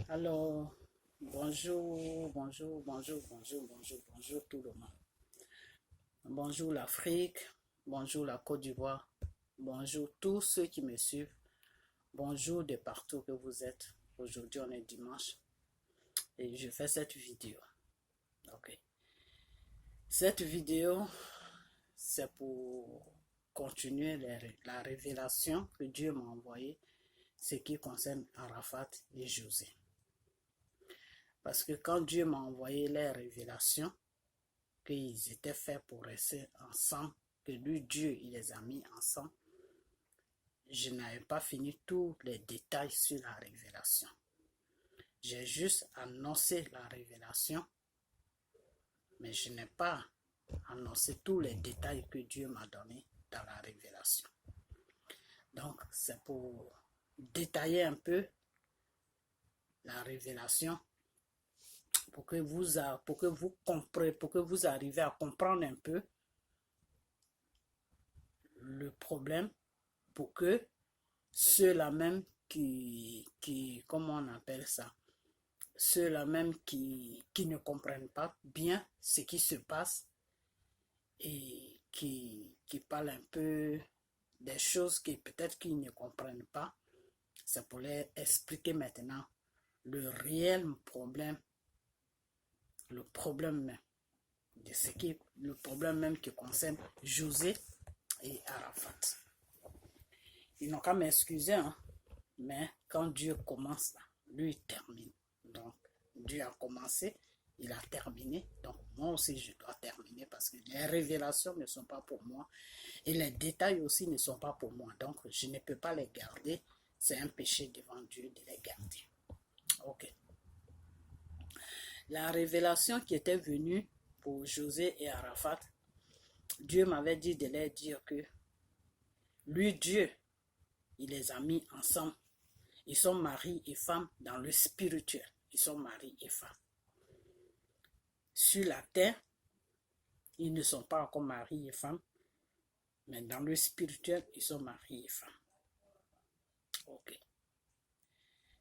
Alors, bonjour tout le monde. Bonjour l'Afrique, bonjour la Côte d'Ivoire, bonjour tous ceux qui me suivent, bonjour de partout que vous êtes. Aujourd'hui, on est dimanche et je fais cette vidéo. Ok. Cette vidéo, c'est pour continuer la révélation que Dieu m'a envoyée, ce qui concerne Arafat et José. Parce que quand Dieu m'a envoyé les révélations, qu'ils étaient faits pour rester ensemble, que lui, Dieu, il les a mis ensemble, je n'avais pas fini tous les détails sur la révélation. J'ai juste annoncé la révélation, mais je n'ai pas annoncé tous les détails que Dieu m'a donnés dans la révélation. Donc, c'est pour détailler un peu la révélation, pour que vous arrivez à comprendre un peu le problème, pour que ceux-là même comment on appelle ça, ceux-là même qui ne comprennent pas bien ce qui se passe et qui parlent un peu des choses que peut-être qu'ils ne comprennent pas, c'est pour leur expliquer maintenant le réel problème, le problème même le problème même qui concerne José et Arafat. Ils n'ont qu'à m'excuser, hein, mais quand Dieu commence, lui il termine. Donc, Dieu a commencé, il a terminé. Donc, moi aussi, je dois terminer parce que les révélations ne sont pas pour moi et les détails aussi ne sont pas pour moi. Donc, je ne peux pas les garder. C'est un péché devant Dieu de les garder. Ok. La révélation qui était venue pour José et Arafat, Dieu m'avait dit de leur dire que lui, Dieu, il les a mis ensemble. Ils sont mari et femme dans le spirituel. Ils sont mari et femme. Sur la terre, ils ne sont pas encore mari et femme, mais dans le spirituel, ils sont mari et femme. Ok.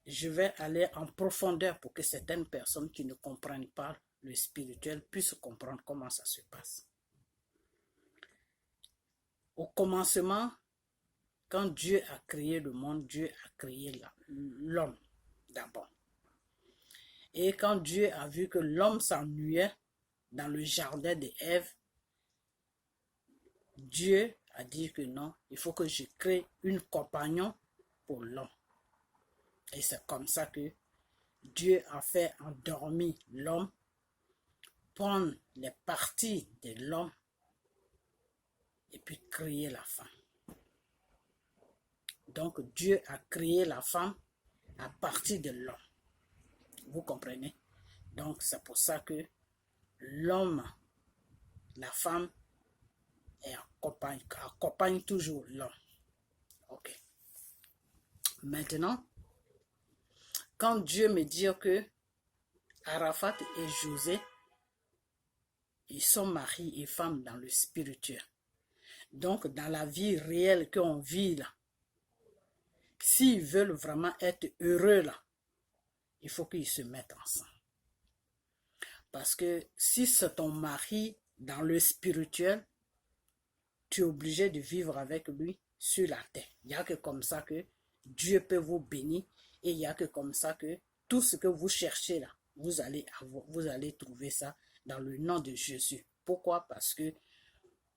Je vais aller en profondeur pour que certaines personnes qui ne comprennent pas le spirituel puissent comprendre comment ça se passe. Au commencement, quand Dieu a créé le monde, Dieu a créé l'homme d'abord. Et quand Dieu a vu que l'homme s'ennuyait dans le jardin d'Ève, Dieu a dit que non, il faut que je crée une compagnon pour l'homme. Et c'est comme ça que Dieu a fait endormir l'homme, prendre les parties de l'homme et puis créer la femme. Donc Dieu a créé la femme à partir de l'homme. Vous comprenez? Donc c'est pour ça que l'homme, la femme, accompagne toujours l'homme. Ok. Maintenant, quand Dieu me dit que Arafat et José, ils sont mari et femme dans le spirituel. Donc, dans la vie réelle qu'on vit là, s'ils veulent vraiment être heureux là, il faut qu'ils se mettent ensemble. Parce que si c'est ton mari dans le spirituel, tu es obligé de vivre avec lui sur la terre. Il n'y a que comme ça que Dieu peut vous bénir et il n'y a que comme ça que tout ce que vous cherchez là, vous allez trouver ça dans le nom de Jésus. Pourquoi? Parce que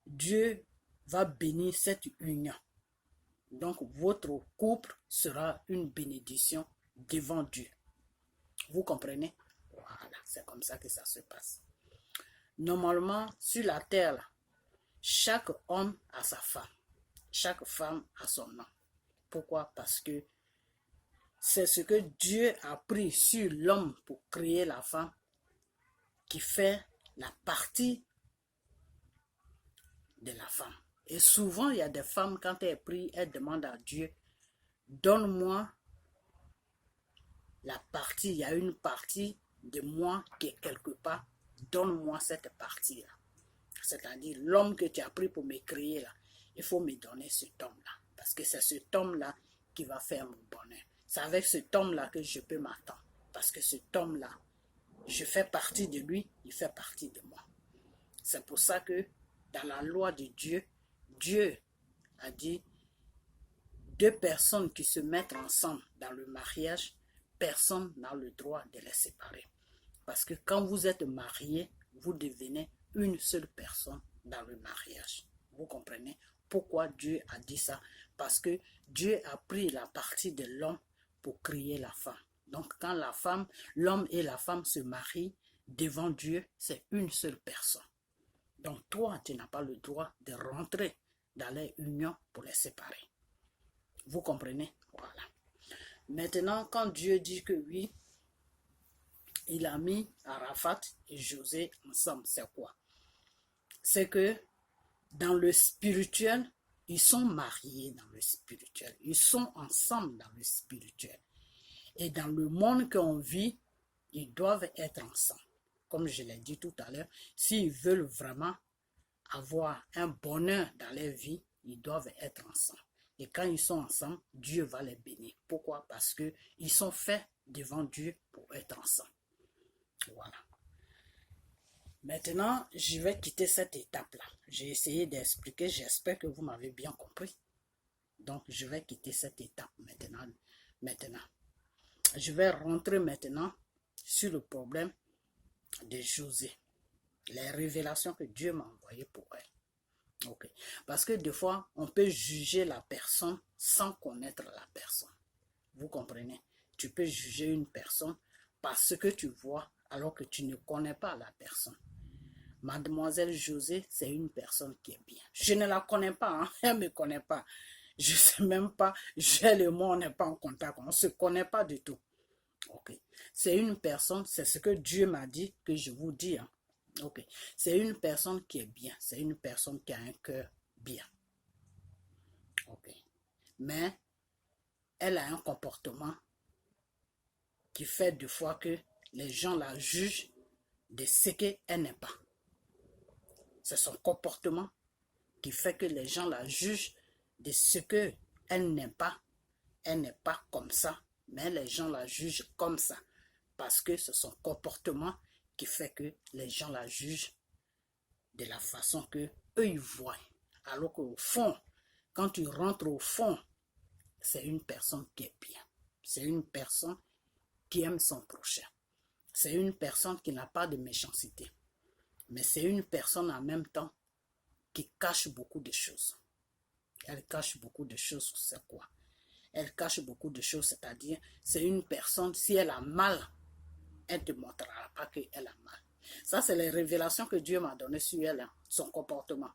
Dieu va bénir cette union. Donc votre couple sera une bénédiction devant Dieu. Vous comprenez? Voilà, c'est comme ça que ça se passe. Normalement, sur la terre, là, chaque homme a sa femme. Chaque femme a son nom. Pourquoi? Parce que c'est ce que Dieu a pris sur l'homme pour créer la femme qui fait la partie de la femme. Et souvent, il y a des femmes, quand elles prient, elles demandent à Dieu, donne-moi la partie, il y a une partie de moi qui est quelque part, donne-moi cette partie-là. C'est-à-dire, l'homme que tu as pris pour me créer, là, il faut me donner cet homme-là. Parce que c'est cet homme-là qui va faire mon bonheur. C'est avec cet homme-là que je peux m'attendre. Parce que cet homme-là, je fais partie de lui, il fait partie de moi. C'est pour ça que dans la loi de Dieu, Dieu a dit, deux personnes qui se mettent ensemble dans le mariage, personne n'a le droit de les séparer. Parce que quand vous êtes mariés, vous devenez une seule personne dans le mariage. Vous comprenez pourquoi Dieu a dit ça? Parce que Dieu a pris la partie de l'homme pour créer la femme. Donc quand la femme, l'homme et la femme se marient devant Dieu, c'est une seule personne. Donc toi, tu n'as pas le droit de rentrer dans les unions pour les séparer. Vous comprenez? Voilà. Maintenant, quand Dieu dit que oui, il a mis Arafat et José ensemble, c'est quoi? C'est que dans le spirituel, ils sont mariés dans le spirituel. Ils sont ensemble dans le spirituel. Et dans le monde qu'on vit, ils doivent être ensemble. Comme je l'ai dit tout à l'heure, s'ils veulent vraiment avoir un bonheur dans leur vie, ils doivent être ensemble. Et quand ils sont ensemble, Dieu va les bénir. Pourquoi? Parce qu'ils sont faits devant Dieu pour être ensemble. Voilà. Maintenant, je vais quitter cette étape-là. J'ai essayé d'expliquer, j'espère que vous m'avez bien compris. Donc, je vais quitter cette étape maintenant. Je vais rentrer maintenant sur le problème de José. Les révélations que Dieu m'a envoyées pour elle. Ok. Parce que des fois, on peut juger la personne sans connaître la personne. Vous comprenez? Tu peux juger une personne parce que tu vois alors que tu ne connais pas la personne. Mademoiselle José, c'est une personne qui est bien. Je ne la connais pas, hein? Elle ne me connaît pas. Je ne sais même pas, elle et moi, on n'est pas en contact, on ne se connaît pas du tout. Ok. C'est une personne, c'est ce que Dieu m'a dit que je vous dis. Hein? Ok. C'est une personne qui est bien, c'est une personne qui a un cœur bien. Ok. Mais elle a un comportement qui fait des fois que les gens la jugent de ce qu'elle n'est pas. C'est son comportement qui fait que les gens la jugent de ce qu'elle n'est pas. Elle n'est pas comme ça, mais les gens la jugent comme ça. Parce que c'est son comportement qui fait que les gens la jugent de la façon que eux ils voient. Alors qu'au fond, quand tu rentres au fond, c'est une personne qui est bien. C'est une personne qui aime son prochain. C'est une personne qui n'a pas de méchanceté. Mais c'est une personne en même temps qui cache beaucoup de choses. Elle cache beaucoup de choses, c'est quoi? Elle cache beaucoup de choses, c'est-à-dire, c'est une personne, si elle a mal, elle ne te montrera pas qu'elle a mal. Ça, c'est les révélations que Dieu m'a données sur elle, hein, son comportement.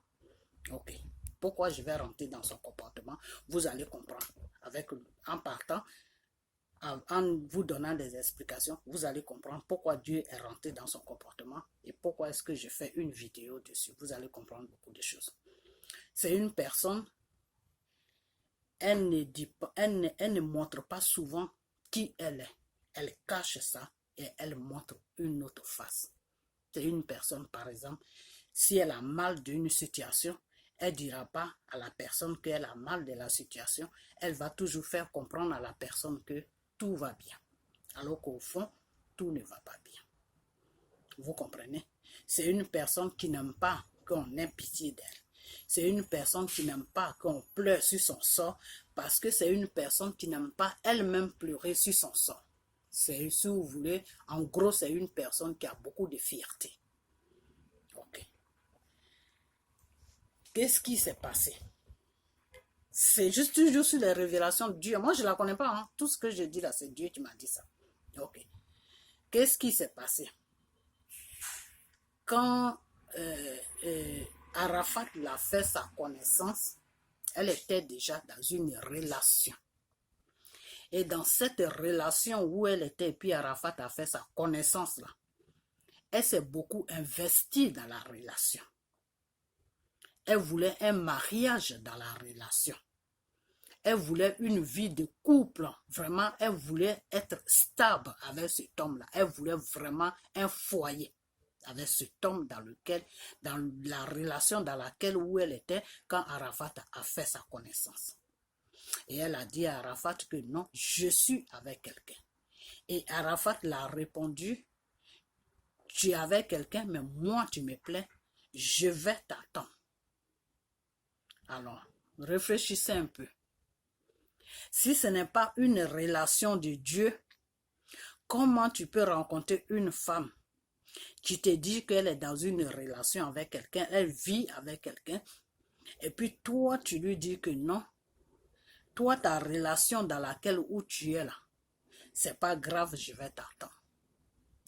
Ok. Pourquoi je vais rentrer dans son comportement? Vous allez comprendre. En partant, en vous donnant des explications, vous allez comprendre pourquoi Dieu est rentré dans son comportement et pourquoi est-ce que je fais une vidéo dessus. Vous allez comprendre beaucoup de choses. C'est une personne, elle ne montre pas souvent qui elle est. Elle cache ça et elle montre une autre face. C'est une personne, par exemple, si elle a mal d'une situation, elle ne dira pas à la personne qu'elle a mal de la situation. Elle va toujours faire comprendre à la personne que tout va bien. Alors qu'au fond, tout ne va pas bien. Vous comprenez? C'est une personne qui n'aime pas qu'on ait pitié d'elle. C'est une personne qui n'aime pas qu'on pleure sur son sort parce que c'est une personne qui n'aime pas elle-même pleurer sur son sort. C'est, si vous voulez, en gros, c'est une personne qui a beaucoup de fierté. Ok. Qu'est-ce qui s'est passé? C'est juste toujours sur les révélations de Dieu. Moi, je ne la connais pas. Hein. Tout ce que je dis là, c'est Dieu qui m'a dit ça. Ok. Qu'est-ce qui s'est passé? Quand Arafat l'a fait sa connaissance, elle était déjà dans une relation. Et dans cette relation où elle était, puis Arafat a fait sa connaissance là, elle s'est beaucoup investie dans la relation. Elle voulait un mariage dans la relation. Elle voulait une vie de couple. Vraiment, elle voulait être stable avec cet homme-là. Elle voulait vraiment un foyer avec cet homme dans la relation dans laquelle où elle était quand Arafat a fait sa connaissance. Et elle a dit à Arafat que non, je suis avec quelqu'un. Et Arafat l'a répondu, tu es avec quelqu'un, mais moi tu me plais, je vais t'attendre. Alors, réfléchissez un peu. Si ce n'est pas une relation de Dieu, comment tu peux rencontrer une femme qui te dit qu'elle est dans une relation avec quelqu'un, elle vit avec quelqu'un, et puis toi tu lui dis que non, toi ta relation dans laquelle où tu es là, c'est pas grave, je vais t'attendre.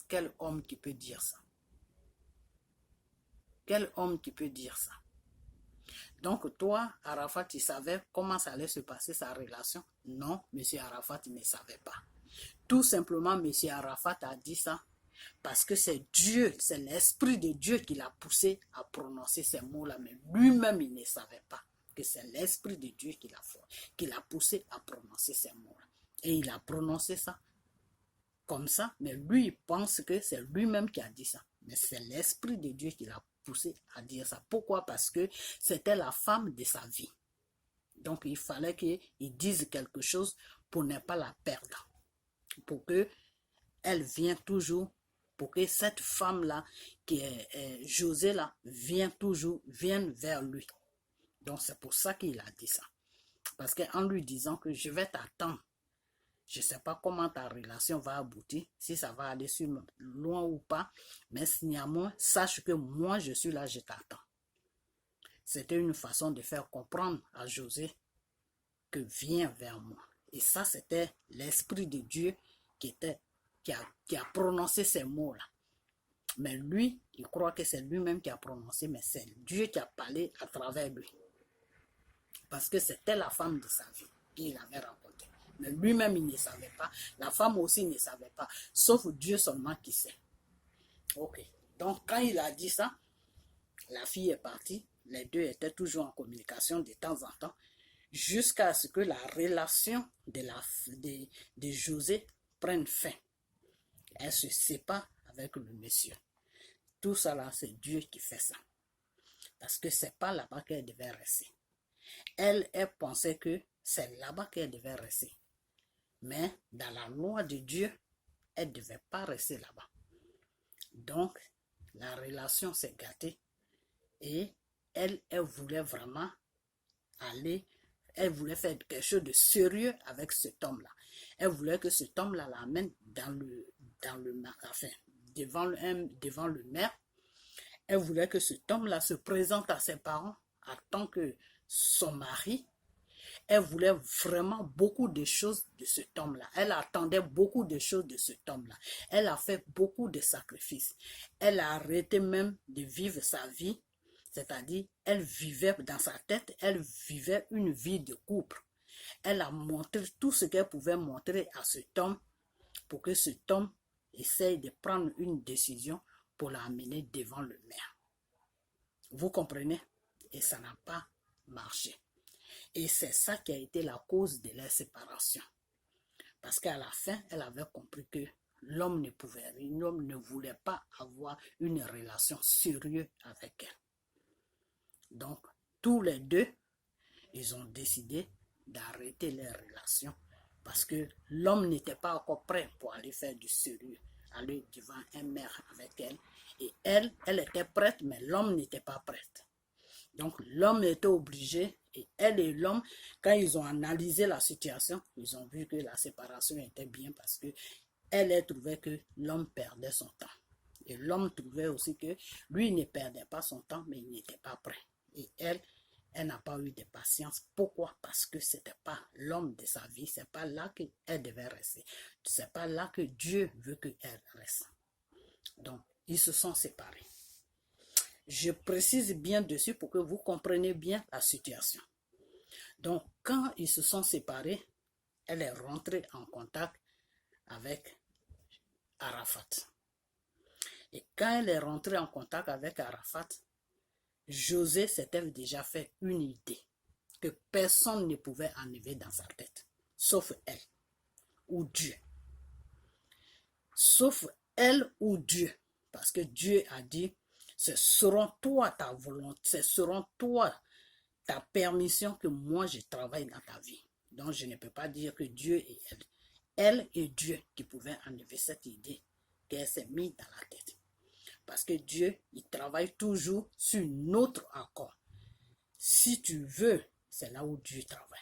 Quel homme qui peut dire ça? Quel homme qui peut dire ça? Donc toi, Arafat, tu savais comment ça allait se passer sa relation? Non, M. Arafat ne savait pas. Tout simplement, M. Arafat a dit ça parce que c'est Dieu, c'est l'Esprit de Dieu qui l'a poussé à prononcer ces mots-là, mais lui-même, il ne savait pas que c'est l'Esprit de Dieu qui l'a poussé à prononcer ces mots-là. Et il a prononcé ça comme ça, mais lui, il pense que c'est lui-même qui a dit ça. Mais c'est l'Esprit de Dieu qui l'a poussé à dire ça. Pourquoi? Parce que c'était la femme de sa vie. Donc, il fallait qu'il dise quelque chose pour ne pas la perdre. Pour qu'elle vienne toujours, pour que cette femme-là, qui est José là, vienne vers lui. Donc, c'est pour ça qu'il a dit ça. Parce qu'en lui disant que je vais t'attendre, je ne sais pas comment ta relation va aboutir, si ça va aller sur loin ou pas, mais néanmoins, sache que moi, je suis là, je t'attends. C'était une façon de faire comprendre à José que viens vers moi. Et ça, c'était l'Esprit de Dieu qui a prononcé ces mots-là. Mais lui, il croit que c'est lui-même qui a prononcé, mais c'est Dieu qui a parlé à travers lui. Parce que c'était la femme de sa vie qu'il avait rencontrée. Mais lui-même, il ne savait pas. La femme aussi ne savait pas. Sauf Dieu seulement qui sait. Ok. Donc, quand il a dit ça, la fille est partie. Les deux étaient toujours en communication de temps en temps. Jusqu'à ce que la relation de José prenne fin. Elle se sépare avec le monsieur. Tout ça là, c'est Dieu qui fait ça. Parce que c'est pas là-bas qu'elle devait rester. Elle pensait que c'est là-bas qu'elle devait rester. Mais dans la loi de Dieu, elle ne devait pas rester là-bas. Donc, la relation s'est gâtée et elle voulait vraiment aller, elle voulait faire quelque chose de sérieux avec cet homme-là. Elle voulait que cet homme-là l'amène devant le maire. Elle voulait que cet homme-là se présente à ses parents en tant que son mari. Elle voulait vraiment beaucoup de choses de cet homme-là. Elle attendait beaucoup de choses de cet homme-là. Elle a fait beaucoup de sacrifices. Elle a arrêté même de vivre sa vie. C'est-à-dire, elle vivait dans sa tête, elle vivait une vie de couple. Elle a montré tout ce qu'elle pouvait montrer à cet homme pour que cet homme essaye de prendre une décision pour l'amener devant le maire. Vous comprenez? Et ça n'a pas marché. Et c'est ça qui a été la cause de leur séparation. Parce qu'à la fin, elle avait compris que l'homme ne voulait pas avoir une relation sérieuse avec elle. Donc, tous les deux, ils ont décidé d'arrêter leur relation parce que l'homme n'était pas encore prêt pour aller faire du sérieux, aller devant un maire avec elle. Et elle était prête, mais l'homme n'était pas prêt. Donc, l'homme était obligé, et elle et l'homme, quand ils ont analysé la situation, ils ont vu que la séparation était bien parce que elle trouvait que l'homme perdait son temps. Et l'homme trouvait aussi que lui ne perdait pas son temps, mais il n'était pas prêt. Et elle n'a pas eu de patience. Pourquoi? Parce que ce n'était pas l'homme de sa vie, ce n'est pas là qu'elle devait rester. Ce n'est pas là que Dieu veut qu'elle reste. Donc, ils se sont séparés. Je précise bien dessus pour que vous compreniez bien la situation. Donc, quand ils se sont séparés, elle est rentrée en contact avec Arafat. Et quand elle est rentrée en contact avec Arafat, José s'était déjà fait une idée que personne ne pouvait enlever dans sa tête, sauf elle ou Dieu. Sauf elle ou Dieu, parce que Dieu a dit, ce seront toi ta volonté, ce seront toi ta permission que moi je travaille dans ta vie. Donc je ne peux pas dire que Dieu et elle. elle et Dieu qui pouvaient enlever cette idée qu'elle s'est mise dans la tête. Parce que Dieu, il travaille toujours sur notre accord. Si tu veux, c'est là où Dieu travaille.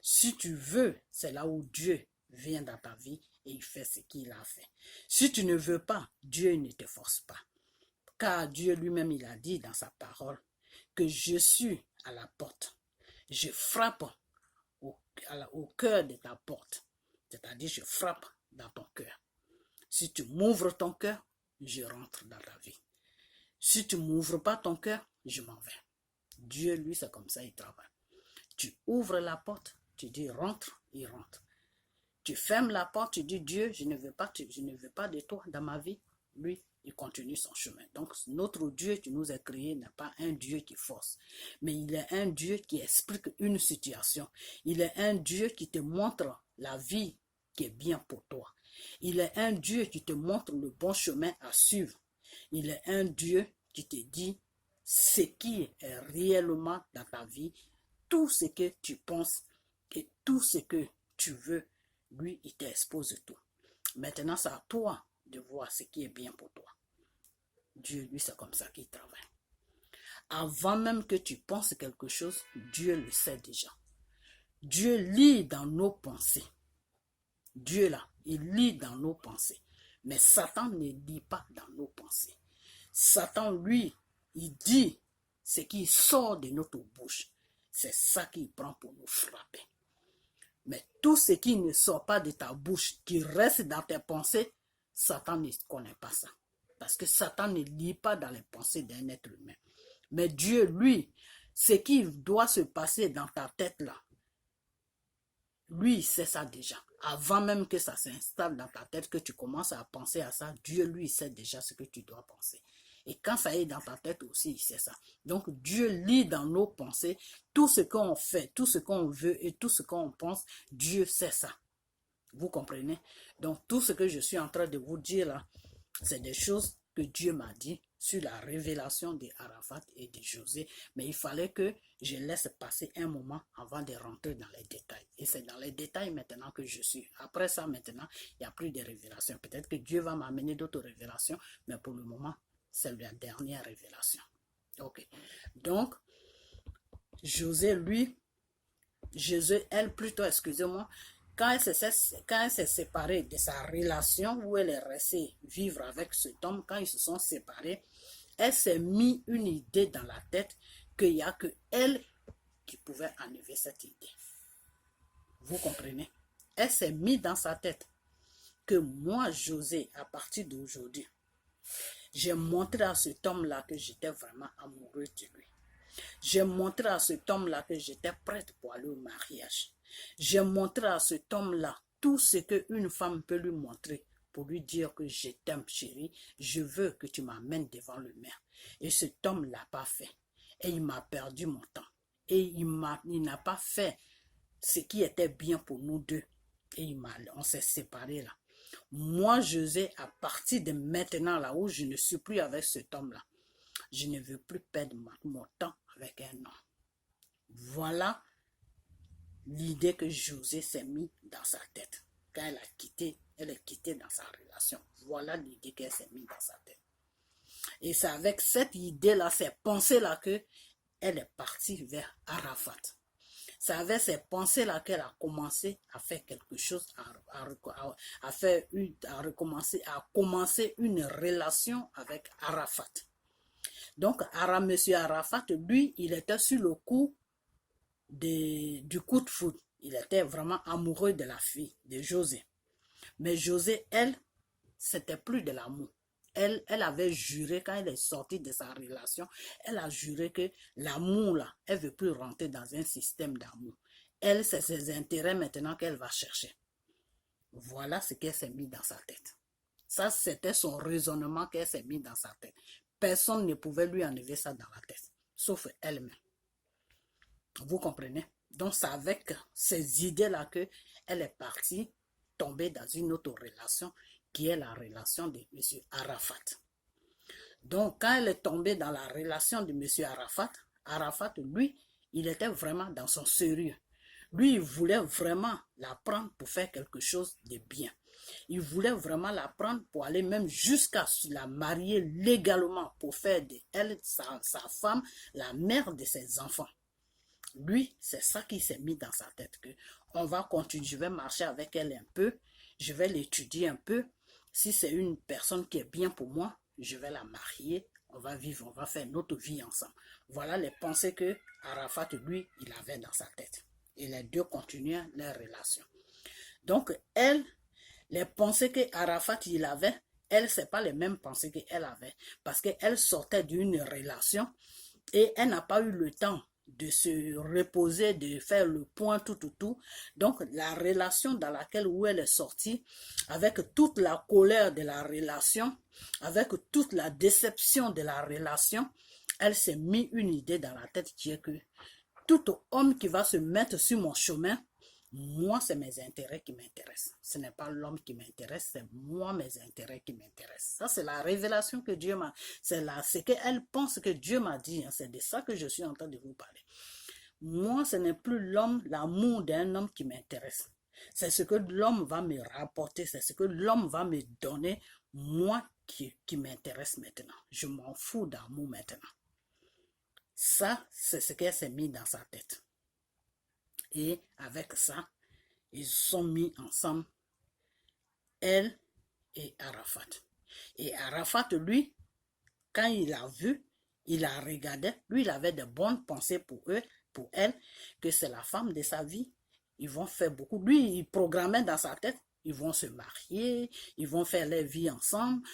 Si tu veux, c'est là où Dieu vient dans ta vie et il fait ce qu'il a fait. Si tu ne veux pas, Dieu ne te force pas. Car Dieu lui-même, il a dit dans sa parole que je suis à la porte. Je frappe au cœur de ta porte. C'est-à-dire, je frappe dans ton cœur. Si tu m'ouvres ton cœur, je rentre dans ta vie. Si tu ne m'ouvres pas ton cœur, je m'en vais. Dieu, lui, c'est comme ça, il travaille. Tu ouvres la porte, tu dis rentre, il rentre. Tu fermes la porte, tu dis Dieu, je ne veux pas de toi dans ma vie. Lui, il continue son chemin. Donc, notre Dieu qui nous a créés n'est pas un Dieu qui force, mais il est un Dieu qui explique une situation. Il est un Dieu qui te montre la vie qui est bien pour toi. Il est un Dieu qui te montre le bon chemin à suivre. Il est un Dieu qui te dit ce qui est réellement dans ta vie, tout ce que tu penses et tout ce que tu veux, lui, il t'expose tout. Maintenant, c'est à toi de voir ce qui est bien pour toi. Dieu, lui, c'est comme ça qu'il travaille. Avant même que tu penses quelque chose, Dieu le sait déjà. Dieu lit dans nos pensées. Dieu, là, il lit dans nos pensées. Mais Satan ne lit pas dans nos pensées. Satan, lui, il dit ce qui sort de notre bouche. C'est ça qu'il prend pour nous frapper. Mais tout ce qui ne sort pas de ta bouche, qui reste dans tes pensées, Satan ne connaît pas ça. Parce que Satan ne lit pas dans les pensées d'un être humain. Mais Dieu, lui, ce qui doit se passer dans ta tête là, lui, il sait ça déjà. Avant même que ça s'installe dans ta tête, que tu commences à penser à ça, Dieu, lui, il sait déjà ce que tu dois penser. Et quand ça est dans ta tête aussi, il sait ça. Donc, Dieu lit dans nos pensées tout ce qu'on fait, tout ce qu'on veut et tout ce qu'on pense. Dieu sait ça. Vous comprenez? Donc, tout ce que je suis en train de vous dire là, c'est des choses que Dieu m'a dit sur la révélation de Arafat et de José. Mais il fallait que je laisse passer un moment avant de rentrer dans les détails. Et c'est dans les détails maintenant que je suis. Après ça, maintenant, il n'y a plus de révélations. Peut-être que Dieu va m'amener d'autres révélations, mais pour le moment, c'est la dernière révélation. Ok. Donc, José, lui, José, elle plutôt, excusez-moi, quand elle s'est séparée de sa relation où elle est restée vivre avec cet homme, quand ils se sont séparés, elle s'est mis une idée dans la tête qu'il n'y a que elle qui pouvait enlever cette idée. Vous comprenez? Elle s'est mis dans sa tête que moi, José, à partir d'aujourd'hui, j'ai montré à cet homme-là que j'étais vraiment amoureux de lui. J'ai montré à cet homme-là que j'étais prête pour aller au mariage. J'ai montré à cet homme-là tout ce qu'une femme peut lui montrer pour lui dire que je t'aime, chérie, je veux que tu m'amènes devant le maire. Et cet homme ne l'a pas fait. Et il m'a perdu mon temps. Et il n'a pas fait ce qui était bien pour nous deux. Et on s'est séparés là. Moi, José, à partir de maintenant, là où je ne suis plus avec cet homme-là, je ne veux plus perdre mon temps avec un homme. Voilà l'idée que José s'est mis dans sa tête. Quand elle est quittée dans sa relation. Voilà l'idée qu'elle s'est mise dans sa tête. Et c'est avec cette idée-là, cette pensée-là qu'elle est partie vers Arafat. C'est avec ces pensées-là qu'elle a commencé à faire quelque chose, à commencer une relation avec Arafat. Donc, M. Arafat, lui, il était sur le coup du coup de foudre. Il était vraiment amoureux de la fille, de José. Mais José, elle, c'était plus de l'amour. Elle avait juré, quand elle est sortie de sa relation, elle a juré que l'amour, là, elle ne veut plus rentrer dans un système d'amour. Elle, c'est ses intérêts maintenant qu'elle va chercher. Voilà ce qu'elle s'est mis dans sa tête. Ça, c'était son raisonnement qu'elle s'est mis dans sa tête. Personne ne pouvait lui enlever ça dans la tête, sauf elle-même. Vous comprenez? Donc, c'est avec ces idées-là qu'elle est partie tomber dans une autre relation qui est la relation de M. Arafat. Donc, quand elle est tombée dans la relation de M. Arafat, Arafat, lui, il était vraiment dans son sérieux. Lui, il voulait vraiment la prendre pour faire quelque chose de bien. Il voulait vraiment la prendre pour aller même jusqu'à la marier légalement pour faire d'elle sa femme, la mère de ses enfants. Lui, c'est ça qui s'est mis dans sa tête, que on va continuer, je vais marcher avec elle un peu, je vais l'étudier un peu. Si c'est une personne qui est bien pour moi, je vais la marier, on va vivre, on va faire notre vie ensemble. Voilà les pensées que Arafat, lui, il avait dans sa tête. Et les deux continuaient leur relation. Donc, elle, les pensées que Arafat il avait, elle, ce n'est pas les mêmes pensées qu'elle avait. Parce qu'elle sortait d'une relation et elle n'a pas eu le temps de se reposer, de faire le point, tout. Donc, la relation dans laquelle où elle est sortie, avec toute la colère de la relation, avec toute la déception de la relation, elle s'est mis une idée dans la tête qui est que tout homme qui va se mettre sur mon chemin, moi, c'est mes intérêts qui m'intéressent. Ce n'est pas l'homme qui m'intéresse, c'est moi, mes intérêts qui m'intéressent. Ça, c'est la révélation que Dieu m'a... C'est ce qu'elle pense que Dieu m'a dit. C'est de ça que je suis en train de vous parler. Moi, ce n'est plus l'homme, l'amour d'un homme qui m'intéresse. C'est ce que l'homme va me rapporter, c'est ce que l'homme va me donner, moi qui m'intéresse maintenant. Je m'en fous d'amour maintenant. Ça, c'est ce qu'elle s'est mis dans sa tête. Et avec ça, ils se sont mis ensemble, elle et Arafat. Et Arafat, lui, quand il a vu, il a regardé, lui, il avait de bonnes pensées pour eux, pour elle, que c'est la femme de sa vie. Ils vont faire beaucoup. Lui, il programmait dans sa tête, ils vont se marier, ils vont faire leur vie ensemble,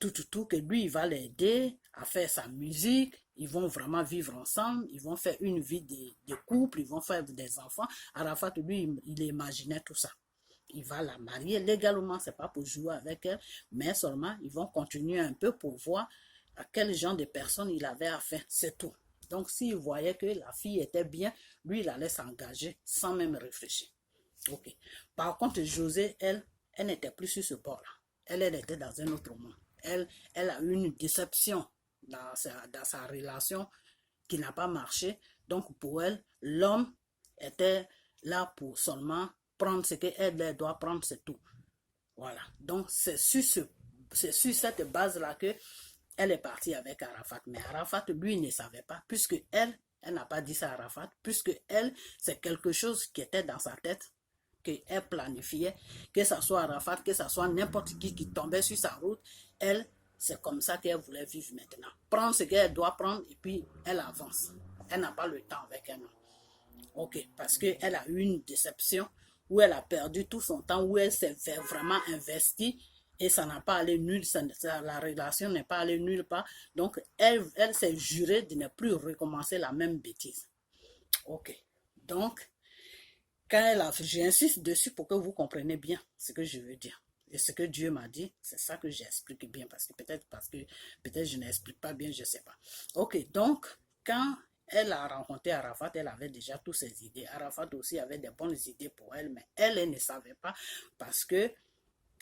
tout, que lui, il va l'aider à faire sa musique, ils vont vraiment vivre ensemble, ils vont faire une vie de couple, ils vont faire des enfants. Arafat, lui, il imaginait tout ça. Il va la marier légalement, c'est pas pour jouer avec elle, mais seulement, ils vont continuer un peu pour voir à quel genre de personnes il avait affaire, c'est tout. Donc, s'il voyait que la fille était bien, lui, il allait s'engager sans même réfléchir. Ok. Par contre, José, elle n'était plus sur ce bord-là. Elle était dans un autre monde. Elle a eu une déception dans sa relation qui n'a pas marché. Donc, pour elle, l'homme était là pour seulement prendre ce qu'elle doit prendre, c'est tout. Voilà. Donc, c'est sur cette base-là que elle est partie avec Arafat. Mais Arafat, lui, ne savait pas, puisque elle n'a pas dit ça à Arafat, puisque elle, c'est quelque chose qui était dans sa tête, qu'elle planifiait, que ce soit Arafat, que ce soit n'importe qui tombait sur sa route, elle, c'est comme ça qu'elle voulait vivre maintenant. Prendre ce qu'elle doit prendre et puis elle avance. Elle n'a pas le temps avec un homme. Ok, parce qu'elle a eu une déception où elle a perdu tout son temps, où elle s'est vraiment investie et ça n'a pas allé nulle, la relation n'est pas allée nulle part. Donc, elle s'est jurée de ne plus recommencer la même bêtise. Ok, donc, quand elle a, j'insiste dessus pour que vous compreniez bien ce que je veux dire. Et ce que Dieu m'a dit, c'est ça que j'explique bien, parce que peut-être je n'explique pas bien, je ne sais pas. Ok, donc, quand elle a rencontré Arafat, elle avait déjà toutes ses idées. Arafat aussi avait des bonnes idées pour elle, mais elle ne savait pas, parce que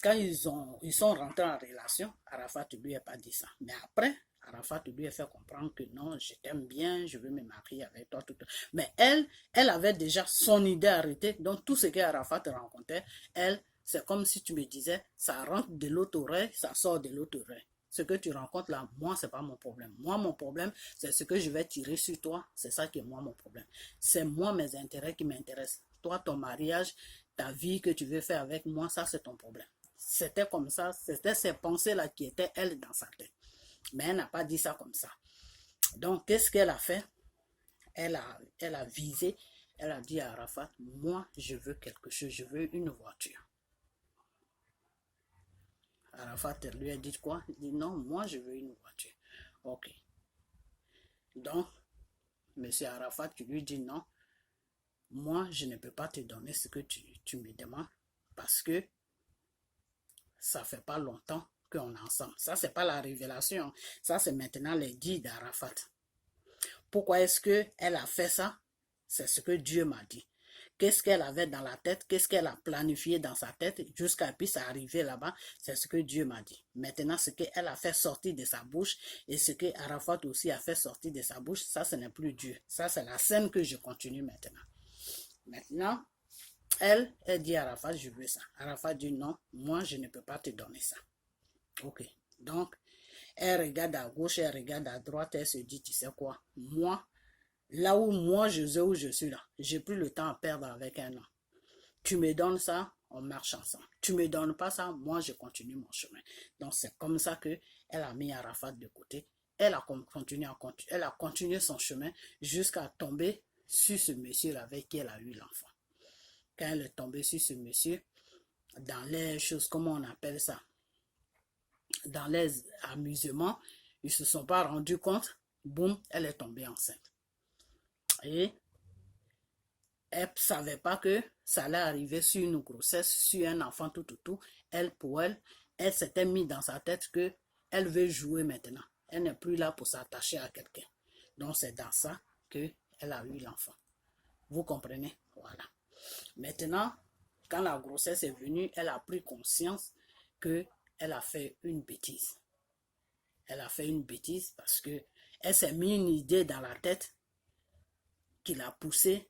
quand ils sont rentrés en relation, Arafat lui a pas dit ça. Mais après, Arafat lui a fait comprendre que non, je t'aime bien, je veux me marier avec toi, tout. Mais elle avait déjà son idée arrêtée. Donc tout ce qu'Arafat rencontrait, elle, c'est comme si tu me disais, ça rentre de l'autre oreille, ça sort de l'autre oreille. Ce que tu rencontres là, moi, c'est pas mon problème. Moi, mon problème, c'est ce que je vais tirer sur toi. C'est ça qui est moi, mon problème. C'est moi, mes intérêts qui m'intéressent. Toi, ton mariage, ta vie que tu veux faire avec moi, ça, c'est ton problème. C'était comme ça, c'était ces pensées-là qui étaient, elle, dans sa tête. Mais elle n'a pas dit ça comme ça. Donc, qu'est-ce qu'elle a fait? Elle a visé, elle a dit à Arafat, moi, je veux quelque chose, je veux une voiture. Arafat lui a dit quoi? Il dit, non, moi, je veux une voiture. Ok. Donc, M. Arafat lui dit, non, moi, je ne peux pas te donner ce que tu me demandes parce que ça fait pas longtemps qu'on est ensemble. Ça, c'est pas la révélation. Ça, c'est maintenant les dits d'Arafat. Pourquoi est-ce qu'elle a fait ça? C'est ce que Dieu m'a dit. Qu'est-ce qu'elle avait dans la tête? Qu'est-ce qu'elle a planifié dans sa tête jusqu'à puisse arriver là-bas? C'est ce que Dieu m'a dit. Maintenant, ce qu'elle a fait sortir de sa bouche et ce que Arafat aussi a fait sortir de sa bouche, ça, ce n'est plus Dieu. Ça, c'est la scène que je continue maintenant. Maintenant, elle dit à Arafat, je veux ça. Arafat dit non, moi je ne peux pas te donner ça. Ok, donc elle regarde à gauche, elle regarde à droite, elle se dit, tu sais quoi, moi, là où moi je sais où je suis là, j'ai plus le temps à perdre avec un homme. Tu me donnes ça, on marche ensemble. Tu me donnes pas ça, moi je continue mon chemin. Donc c'est comme ça que elle a mis Arafat de côté. Elle a continué son chemin jusqu'à tomber sur ce monsieur avec qui elle a eu l'enfant. Quand elle est tombée sur ce monsieur, dans les choses, comment on appelle ça, dans les amusements, ils ne se sont pas rendus compte, boum, elle est tombée enceinte. Et elle ne savait pas que ça allait arriver sur une grossesse, sur un enfant, tout. Elle, pour elle, elle s'était mis dans sa tête que elle veut jouer maintenant. Elle n'est plus là pour s'attacher à quelqu'un. Donc c'est dans ça qu'elle a eu l'enfant. Vous comprenez? Voilà. Maintenant, quand la grossesse est venue, elle a pris conscience qu'elle a fait une bêtise. Elle a fait une bêtise parce qu'elle s'est mis une idée dans la tête qui l'a poussée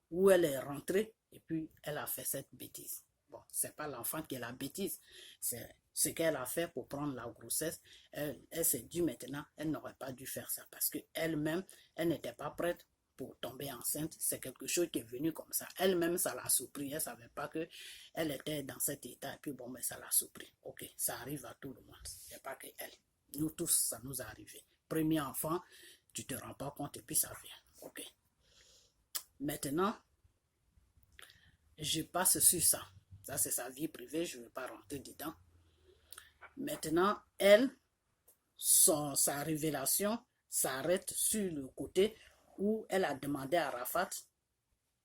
où elle est rentrée et puis elle a fait cette bêtise. Bon, c'est pas l'enfant qui est la bêtise, c'est ce qu'elle a fait pour prendre la grossesse. Elle s'est dit maintenant, elle n'aurait pas dû faire ça parce qu'elle-même, elle n'était pas prête pour tomber enceinte. C'est quelque chose qui est venu comme ça. Elle-même, ça l'a surpris. Elle ne savait pas qu'elle était dans cet état et puis bon, mais ça l'a surpris. Ok, ça arrive à tout le monde. Il n'y a pas que elle. Nous tous, ça nous est arrivé. Premier enfant, tu ne te rends pas compte et puis ça vient. Ok. Maintenant, je passe sur ça. Ça, c'est sa vie privée, je ne vais pas rentrer dedans. Maintenant, elle, sa révélation s'arrête sur le côté où elle a demandé à Arafat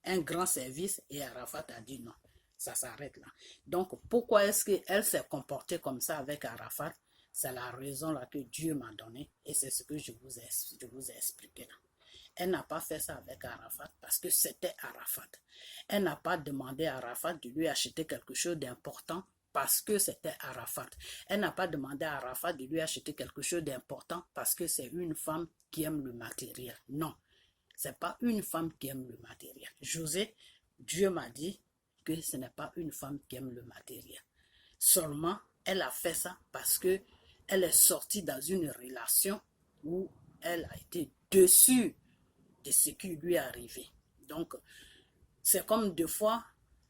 un grand service et Arafat a dit non. Ça s'arrête là. Donc, pourquoi est-ce qu'elle s'est comportée comme ça avec Arafat? C'est la raison là que Dieu m'a donnée et c'est ce que je vous ai expliqué là. Elle n'a pas fait ça avec Arafat parce que c'était Arafat. Elle n'a pas demandé à Arafat de lui acheter quelque chose d'important parce que c'était Arafat. Elle n'a pas demandé à Arafat de lui acheter quelque chose d'important parce que c'est une femme qui aime le matériel. Non, c'est pas une femme qui aime le matériel. José, Dieu m'a dit que ce n'est pas une femme qui aime le matériel. Seulement, elle a fait ça parce que elle est sortie dans une relation où elle a été déçue de ce qui lui est arrivé. Donc, c'est comme deux fois,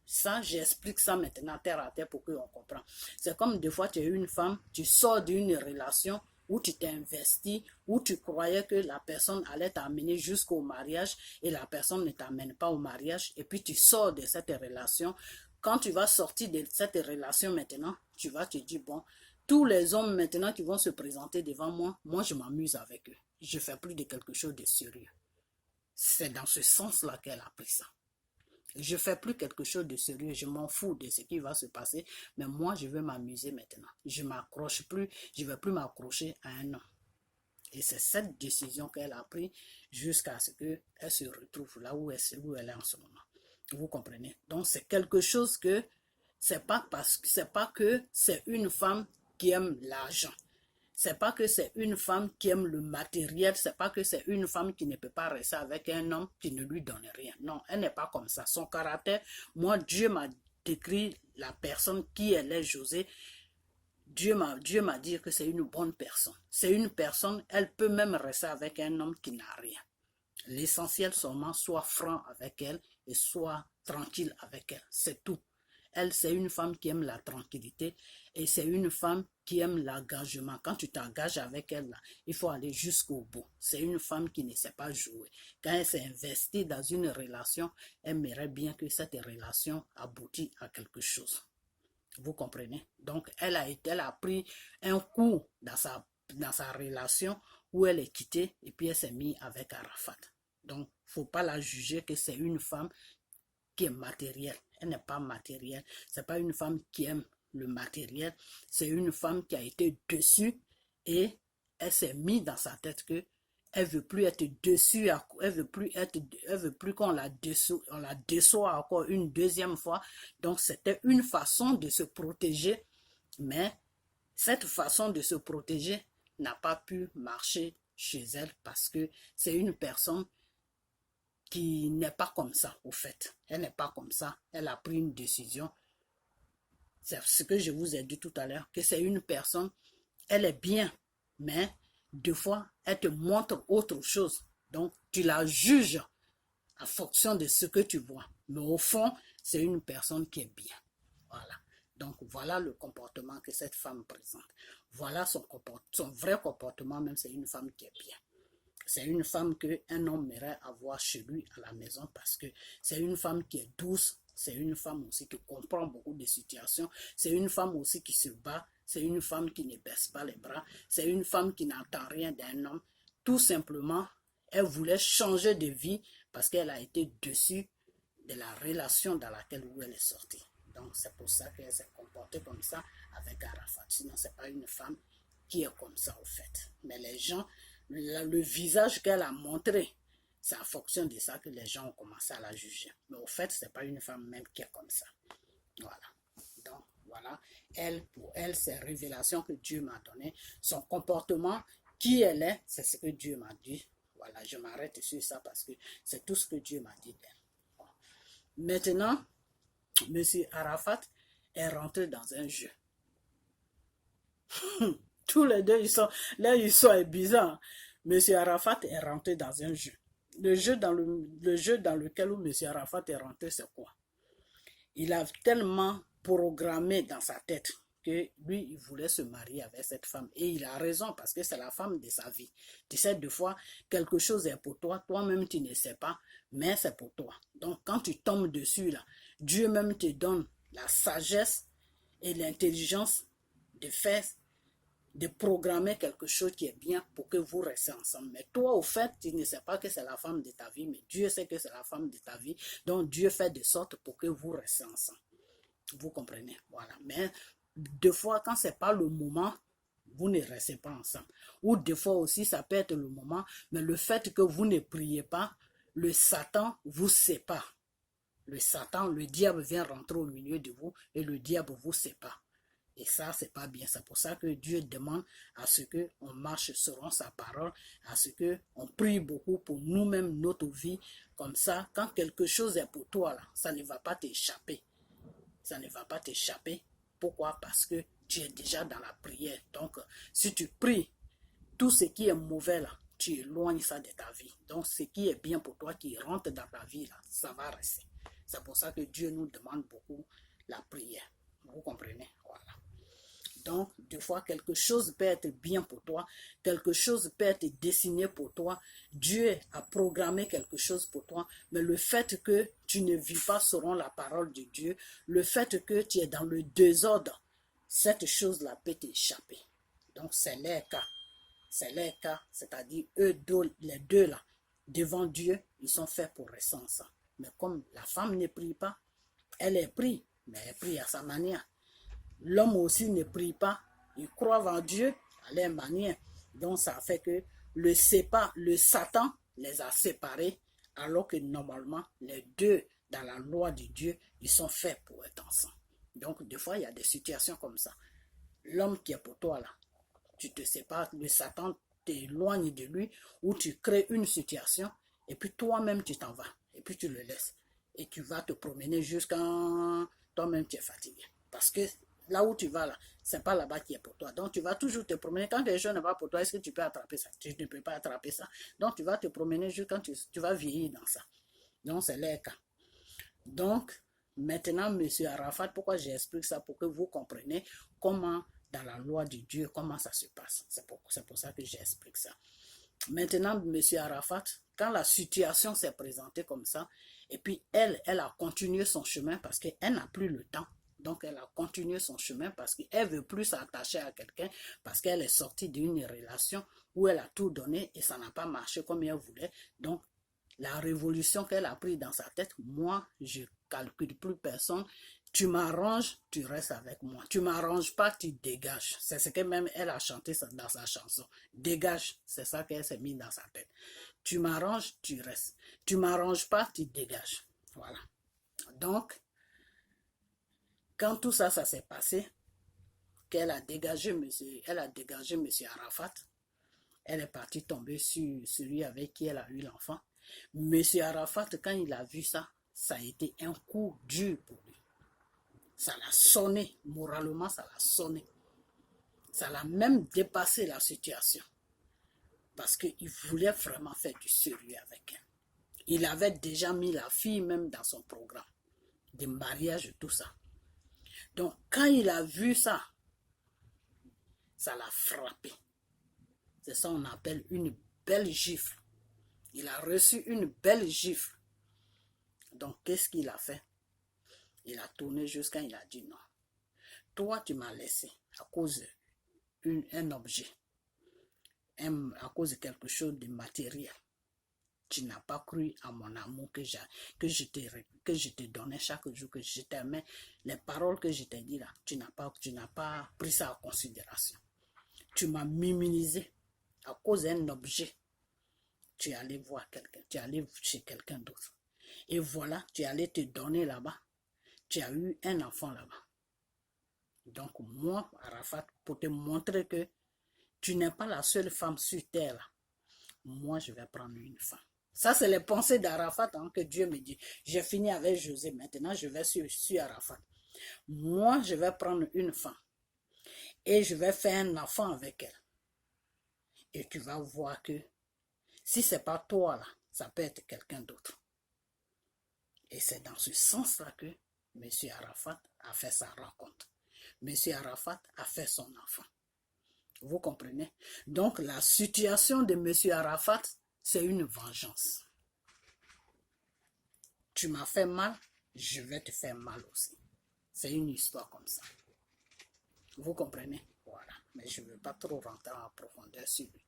ça, j'explique ça maintenant terre à terre pour qu'on comprenne. C'est comme deux fois, tu es une femme, tu sors d'une relation où tu t'es investi, où tu croyais que la personne allait t'amener jusqu'au mariage et la personne ne t'amène pas au mariage et puis tu sors de cette relation. Quand tu vas sortir de cette relation maintenant, tu vas te dire, bon, tous les hommes maintenant qui vont se présenter devant moi, moi je m'amuse avec eux. Je ne fais plus de quelque chose de sérieux. C'est dans ce sens-là qu'elle a pris ça. Je ne fais plus quelque chose de sérieux, je m'en fous de ce qui va se passer, mais moi je veux m'amuser maintenant. Je ne m'accroche plus, je ne vais plus m'accrocher à un homme. Et c'est cette décision qu'elle a prise jusqu'à ce qu'elle se retrouve là où elle est en ce moment. Vous comprenez? Donc c'est quelque chose que c'est pas que c'est une femme qui aime l'argent. C'est pas que c'est une femme qui aime le matériel, c'est pas que c'est une femme qui ne peut pas rester avec un homme qui ne lui donne rien. Non, elle n'est pas comme ça. Son caractère, moi, Dieu m'a décrit la personne qui elle est, José. Dieu m'a dit que c'est une bonne personne. C'est une personne, elle peut même rester avec un homme qui n'a rien. L'essentiel seulement soit franc avec elle et soit tranquille avec elle. C'est tout. Elle, c'est une femme qui aime la tranquillité et c'est une femme qui aime l'engagement. Quand tu t'engages avec elle, là, il faut aller jusqu'au bout. C'est une femme qui ne sait pas jouer. Quand elle s'est investie dans une relation, elle aimerait bien que cette relation aboutisse à quelque chose. Vous comprenez? Donc, elle a pris un coup dans sa relation où elle est quittée et puis elle s'est mise avec Arafat. Donc, il ne faut pas la juger que c'est une femme qui est matérielle. Elle n'est pas matérielle. Ce n'est pas une femme qui aime le matériel. C'est une femme qui a été déçue et elle s'est mise dans sa tête que elle veut plus être déçue, elle veut plus qu'on la déçoit encore une deuxième fois. Donc c'était une façon de se protéger, mais cette façon de se protéger n'a pas pu marcher chez elle parce que c'est une personne qui n'est pas comme ça, au fait. Elle n'est pas comme ça. Elle a pris une décision. C'est ce que je vous ai dit tout à l'heure, que c'est une personne, elle est bien, mais des fois, elle te montre autre chose. Donc, tu la juges en fonction de ce que tu vois. Mais au fond, c'est une personne qui est bien. Voilà. Donc, voilà le comportement que cette femme présente. Voilà son vrai comportement, même c'est une femme qui est bien. C'est une femme qu'un homme aimerait avoir chez lui à la maison parce que c'est une femme qui est douce, c'est une femme aussi qui comprend beaucoup de situations, c'est une femme aussi qui se bat, c'est une femme qui ne baisse pas les bras, c'est une femme qui n'entend rien d'un homme. Tout simplement, elle voulait changer de vie parce qu'elle a été déçue de la relation dans laquelle elle est sortie. Donc c'est pour ça qu'elle s'est comportée comme ça avec Arafat. Sinon, ce n'est pas une femme qui est comme ça au fait. Mais les gens, le visage qu'elle a montré, c'est en fonction de ça que les gens ont commencé à la juger. Mais au fait, ce n'est pas une femme même qui est comme ça. Voilà. Donc, voilà. Elle, pour elle, ces révélations que Dieu m'a données, son comportement, qui elle est, c'est ce que Dieu m'a dit. Voilà, je m'arrête sur ça parce que c'est tout ce que Dieu m'a dit d'elle. Bon. Maintenant, M. Arafat est rentré dans un jeu. Tous les deux, l'histoire est bizarre. M. Arafat est rentré dans un jeu. Le jeu dans lequel M. Arafat est rentré, c'est quoi? Il a tellement programmé dans sa tête que lui, il voulait se marier avec cette femme. Et il a raison parce que c'est la femme de sa vie. Tu sais, des fois, quelque chose est pour toi, toi-même tu ne sais pas, mais c'est pour toi. Donc, quand tu tombes dessus, là, Dieu même te donne la sagesse et l'intelligence de faire, de programmer quelque chose qui est bien pour que vous restiez ensemble. Mais toi, au fait, tu ne sais pas que c'est la femme de ta vie, mais Dieu sait que c'est la femme de ta vie. Donc, Dieu fait de sorte pour que vous restiez ensemble. Vous comprenez? Voilà. Mais des fois, quand ce n'est pas le moment, vous ne restez pas ensemble. Ou des fois aussi, ça peut être le moment, mais le fait que vous ne priez pas, le Satan vous sépare. Le Satan, le diable vient rentrer au milieu de vous et le diable vous sépare. Et ça, c'est pas bien. C'est pour ça que Dieu demande à ce qu'on marche selon sa parole, à ce qu'on prie beaucoup pour nous-mêmes, notre vie. Comme ça, quand quelque chose est pour toi, là, ça ne va pas t'échapper. Ça ne va pas t'échapper. Pourquoi? Parce que tu es déjà dans la prière. Donc, si tu pries, tout ce qui est mauvais, là, tu éloignes ça de ta vie. Donc, ce qui est bien pour toi, qui rentre dans ta vie, là, ça va rester. C'est pour ça que Dieu nous demande beaucoup la prière. Vous comprenez? Voilà. Donc, des fois, quelque chose peut être bien pour toi, quelque chose peut être dessiné pour toi, Dieu a programmé quelque chose pour toi, mais le fait que tu ne vis pas selon la parole de Dieu, le fait que tu es dans le désordre, cette chose-là peut t'échapper. Donc, c'est leur cas. C'est leur cas, c'est-à-dire les deux là, devant Dieu, ils sont faits pour rester ensemble. Mais comme la femme ne prie pas, elle est prie, mais elle prie à sa manière. L'homme aussi ne prie pas, il croit en Dieu à leur manière. Donc ça fait que le Satan les a séparés, alors que normalement les deux dans la loi de Dieu, ils sont faits pour être ensemble. Donc des fois il y a des situations comme ça. L'homme qui est pour toi là, tu te sépares, le Satan t'éloigne de lui, ou tu crées une situation, et puis toi-même tu t'en vas, et puis tu le laisses. Et tu vas te promener jusqu'à toi-même tu es fatigué. Parce que là où tu vas là, c'est pas là-bas qui est pour toi. Donc tu vas toujours te promener. Quand quelque chose n'est pas pour toi, est-ce que tu peux attraper ça? Tu ne peux pas attraper ça. Donc tu vas te promener jusqu'à quand tu vas vieillir dans ça. Donc c'est leur cas. Donc maintenant, M. Arafat, pourquoi j'explique ça? Pour que vous compreniez comment dans la loi de Dieu, comment ça se passe. C'est pour ça que j'explique ça. Maintenant, M. Arafat, quand la situation s'est présentée comme ça, et puis elle a continué son chemin parce qu'elle n'a plus le temps. Donc, elle a continué son chemin parce qu'elle ne veut plus s'attacher à quelqu'un, parce qu'elle est sortie d'une relation où elle a tout donné et ça n'a pas marché comme elle voulait. Donc, la révolution qu'elle a prise dans sa tête, moi, je ne calcule plus personne. Tu m'arranges, tu restes avec moi. Tu m'arranges pas, tu dégages. C'est ce que même elle a chanté dans sa chanson. Dégage, c'est ça qu'elle s'est mis dans sa tête. Tu m'arranges, tu restes. Tu m'arranges pas, tu dégages. Voilà. Donc, quand tout ça, ça s'est passé, qu'elle a dégagé monsieur Arafat, elle est partie tomber sur celui avec qui elle a eu l'enfant. Monsieur Arafat, quand il a vu ça, ça a été un coup dur pour lui. Ça l'a sonné, moralement, ça l'a sonné. Ça l'a même dépassé la situation. Parce qu'il voulait vraiment faire du sérieux avec elle. Il avait déjà mis la fille même dans son programme de mariage et tout ça. Donc, quand il a vu ça, ça l'a frappé. C'est ça qu'on appelle une belle gifle. Il a reçu une belle gifle. Donc, qu'est-ce qu'il a fait? Il a tourné jusqu'à il a dit non. Toi, tu m'as laissé à cause d'un objet, à cause de quelque chose de matériel. Tu n'as pas cru à mon amour que je te donnais chaque jour, que je t'aimais. Les paroles que je t'ai dit là, tu n'as pas pris ça en considération. Tu m'as minimisé à cause d'un objet. Tu es allé voir quelqu'un, tu es allé chez quelqu'un d'autre. Et voilà, tu es allé te donner là-bas. Tu as eu un enfant là-bas. Donc moi, Arafat, pour te montrer que tu n'es pas la seule femme sur terre là, moi je vais prendre une femme. Ça c'est les pensées d'Arafat que Dieu me dit. J'ai fini avec José, maintenant je vais sur Arafat. Moi je vais prendre une femme et je vais faire un enfant avec elle. Et tu vas voir que si ce n'est pas toi là, ça peut être quelqu'un d'autre. Et c'est dans ce sens-là que M. Arafat a fait sa rencontre. M. Arafat a fait son enfant. Vous comprenez? Donc la situation de M. Arafat, c'est une vengeance. Tu m'as fait mal, je vais te faire mal aussi. C'est une histoire comme ça. Vous comprenez? Voilà. Mais je ne veux pas trop rentrer en profondeur sur lui.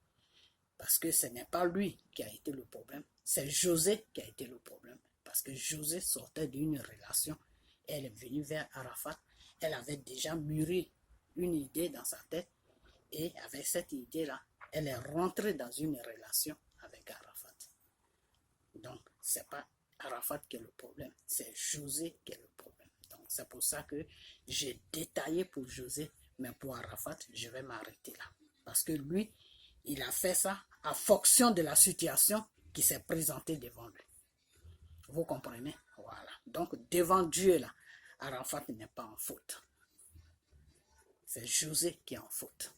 Parce que ce n'est pas lui qui a été le problème. C'est José qui a été le problème. Parce que José sortait d'une relation. Elle est venue vers Arafat. Elle avait déjà mûri une idée dans sa tête. Et avec cette idée-là, elle est rentrée dans une relation avec Arafat. Donc, ce n'est pas Arafat qui est le problème. C'est José qui est le problème. Donc, c'est pour ça que j'ai détaillé pour José. Mais pour Arafat, je vais m'arrêter là. Parce que lui, il a fait ça en fonction de la situation qui s'est présentée devant lui. Vous comprenez? Voilà. Donc, devant Dieu, là, Arafat n'est pas en faute. C'est José qui est en faute.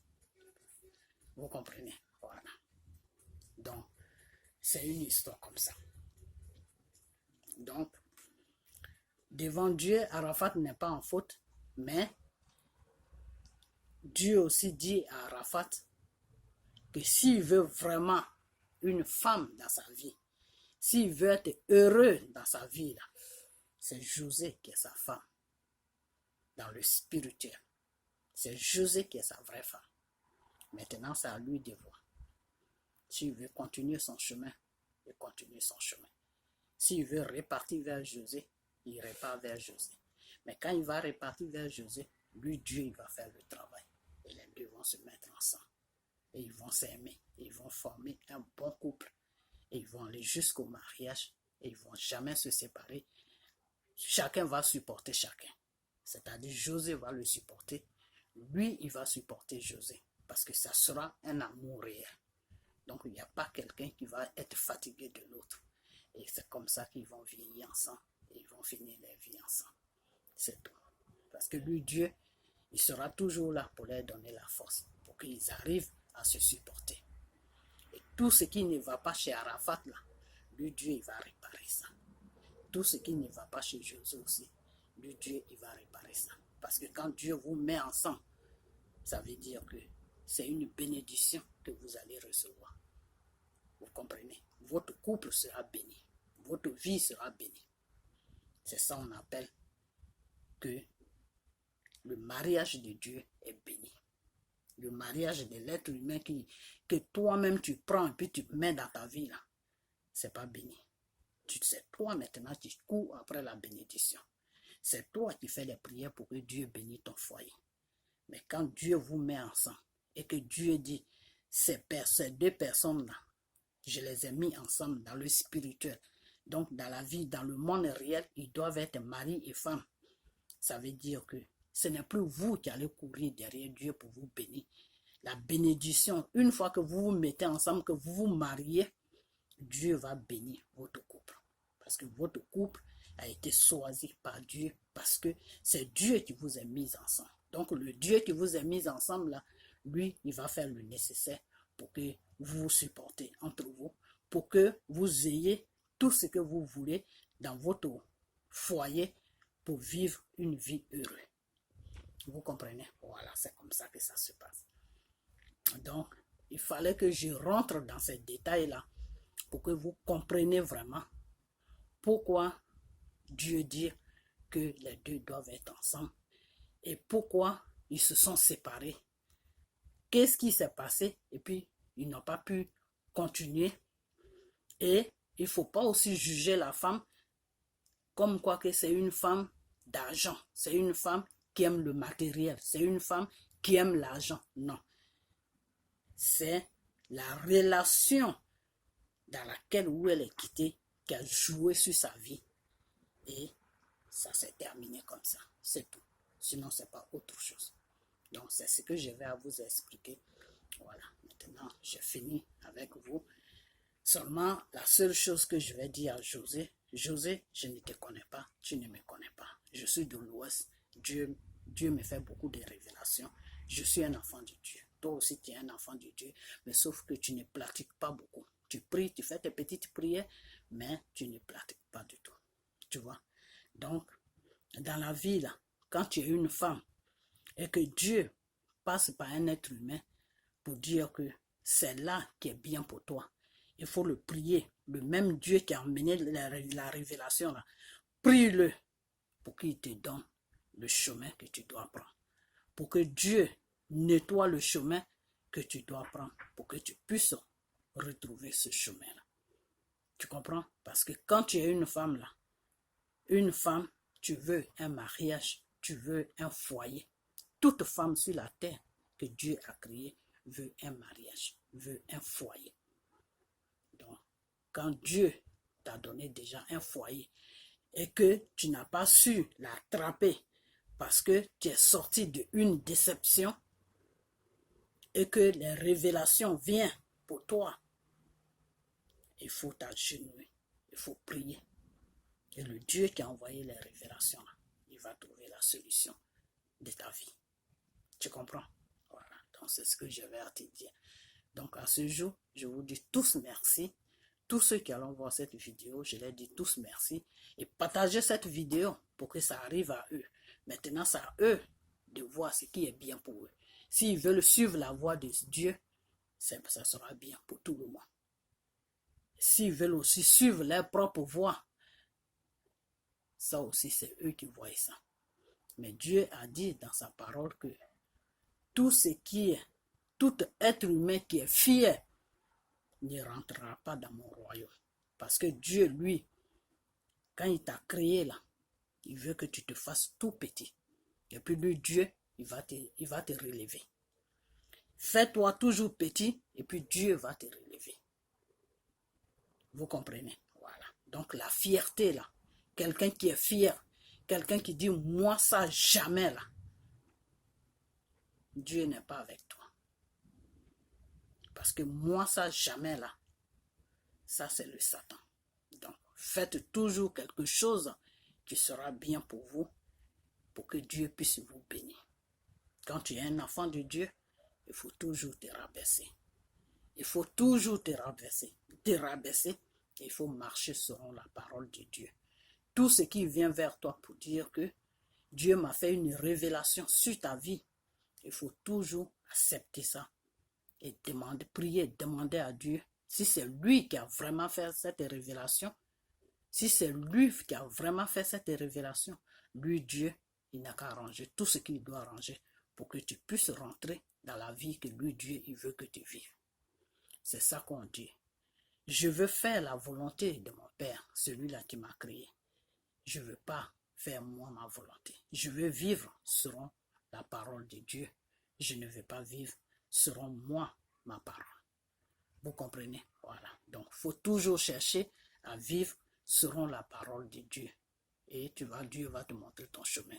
Vous comprenez? Voilà. Donc, c'est une histoire comme ça. Donc, devant Dieu, Arafat n'est pas en faute, mais Dieu aussi dit à Arafat que s'il veut vraiment une femme dans sa vie, s'il veut être heureux dans sa vie, là, c'est José qui est sa femme. Dans le spirituel. C'est José qui est sa vraie femme. Maintenant, c'est à lui de voir. S'il veut continuer son chemin, il continue son chemin. S'il veut repartir vers José, il repart vers José. Mais quand il va repartir vers José, lui, Dieu, il va faire le travail. Et les deux vont se mettre ensemble. Et ils vont s'aimer. Ils vont former un bon couple. Et ils vont aller jusqu'au mariage. Et ils ne vont jamais se séparer. Chacun va supporter chacun. C'est-à-dire José va le supporter. Lui, il va supporter José. Parce que ça sera un amour réel. Donc, il n'y a pas quelqu'un qui va être fatigué de l'autre. Et c'est comme ça qu'ils vont vieillir ensemble. Et ils vont finir leur vie ensemble. C'est tout. Parce que lui, Dieu, il sera toujours là pour leur donner la force. Pour qu'ils arrivent à se supporter. Et tout ce qui ne va pas chez Arafat, là, lui, Dieu, il va réparer ça. Tout ce qui ne va pas chez José aussi, lui, Dieu, il va réparer ça. Parce que quand Dieu vous met ensemble, ça veut dire que c'est une bénédiction que vous allez recevoir. Vous comprenez? Votre couple sera béni. Votre vie sera bénie. C'est ça qu'on appelle que le mariage de Dieu est béni. Le mariage de l'être humain que toi-même tu prends et puis tu mets dans ta vie là, c'est pas béni. C'est toi maintenant qui cours après la bénédiction. C'est toi qui fais les prières pour que Dieu bénisse ton foyer. Mais quand Dieu vous met ensemble et que Dieu dit, ces deux personnes-là, je les ai mis ensemble dans le spirituel. Donc dans la vie, dans le monde réel, ils doivent être mari et femme. Ça veut dire que ce n'est plus vous qui allez courir derrière Dieu pour vous bénir. La bénédiction, une fois que vous vous mettez ensemble, que vous vous mariez, Dieu va bénir votre couple. Parce que votre couple a été choisi par Dieu. Parce que c'est Dieu qui vous a mis ensemble. Donc le Dieu qui vous a mis ensemble, là, lui, il va faire le nécessaire pour que vous vous supportez entre vous. Pour que vous ayez tout ce que vous voulez dans votre foyer pour vivre une vie heureuse. Vous comprenez? Voilà, c'est comme ça que ça se passe. Donc, il fallait que je rentre dans ces détails-là pour que vous compreniez vraiment pourquoi Dieu dit que les deux doivent être ensemble et pourquoi ils se sont séparés. Qu'est-ce qui s'est passé? Et puis, ils n'ont pas pu continuer. Et il ne faut pas aussi juger la femme comme quoi que c'est une femme d'argent. C'est une femme qui aime le matériel. C'est une femme qui aime l'argent. Non. C'est la relation dans laquelle où elle est quittée qui a joué sur sa vie. Et ça s'est terminé comme ça. C'est tout. Sinon, ce n'est pas autre chose. Donc, c'est ce que je vais à vous expliquer. Voilà. Maintenant, j'ai fini avec vous. Seulement, la seule chose que je vais dire à José, José, je ne te connais pas, tu ne me connais pas. Je suis de l'Ouest. Dieu me fait beaucoup de révélations. Je suis un enfant de Dieu. Toi aussi, tu es un enfant de Dieu. Mais sauf que tu ne pratiques pas beaucoup. Tu pries, tu fais tes petites prières, mais tu ne pratiques pas du tout. Tu vois? Donc, dans la vie, là, quand tu es une femme et que Dieu passe par un être humain pour dire que c'est là qui est bien pour toi, il faut le prier. Le même Dieu qui a emmené la révélation, là, prie-le pour qu'il te donne le chemin que tu dois prendre. Pour que Dieu nettoie le chemin que tu dois prendre, pour que tu puisses retrouver ce chemin-là. Tu comprends? Parce que quand tu es une femme, là, une femme, tu veux un mariage, tu veux un foyer. Toute femme sur la terre que Dieu a créée veut un mariage, veut un foyer. Donc, quand Dieu t'a donné déjà un foyer et que tu n'as pas su l'attraper parce que tu es sorti d'une déception et que les révélations viennent pour toi, il faut t'agenouiller, il faut prier. Et le Dieu qui a envoyé les révélations, il va trouver la solution de ta vie. Tu comprends? Voilà, donc c'est ce que je vais à te dire. Donc à ce jour, je vous dis tous merci. Tous ceux qui allons voir cette vidéo, je leur dis tous merci. Et partagez cette vidéo pour que ça arrive à eux. Maintenant, c'est à eux de voir ce qui est bien pour eux. S'ils veulent suivre la voie de Dieu, ça sera bien pour tout le monde. S'ils veulent aussi suivre leur propre voie, ça aussi c'est eux qui voient ça. Mais Dieu a dit dans sa parole que tout être humain qui est fier ne rentrera pas dans mon royaume. Parce que Dieu, lui, quand il t'a créé là, il veut que tu te fasses tout petit. Et puis lui, Dieu, il va te relever. Fais-toi toujours petit et puis Dieu va te relever. Vous comprenez? Voilà. Donc la fierté là, quelqu'un qui est fier, quelqu'un qui dit moi ça jamais là, Dieu n'est pas avec toi. Parce que moi ça jamais là, ça c'est le Satan. Donc faites toujours quelque chose qui sera bien pour vous, pour que Dieu puisse vous bénir. Quand tu es un enfant de Dieu, il faut toujours te rabaisser. Il faut toujours te rabaisser. Et il faut marcher selon la parole de Dieu. Tout ce qui vient vers toi pour dire que Dieu m'a fait une révélation sur ta vie, il faut toujours accepter ça et prier, demander à Dieu si c'est lui qui a vraiment fait cette révélation. Si c'est lui qui a vraiment fait cette révélation, lui, Dieu, il n'a qu'à arranger tout ce qu'il doit arranger pour que tu puisses rentrer dans la vie que lui, Dieu, il veut que tu vives. C'est ça qu'on dit. Je veux faire la volonté de mon Père, celui-là qui m'a créé. Je ne veux pas faire moi ma volonté. Je veux vivre selon la parole de Dieu. Je ne veux pas vivre selon moi ma parole. Vous comprenez? Voilà. Donc, il faut toujours chercher à vivre selon la parole de Dieu. Et Dieu va te montrer ton chemin.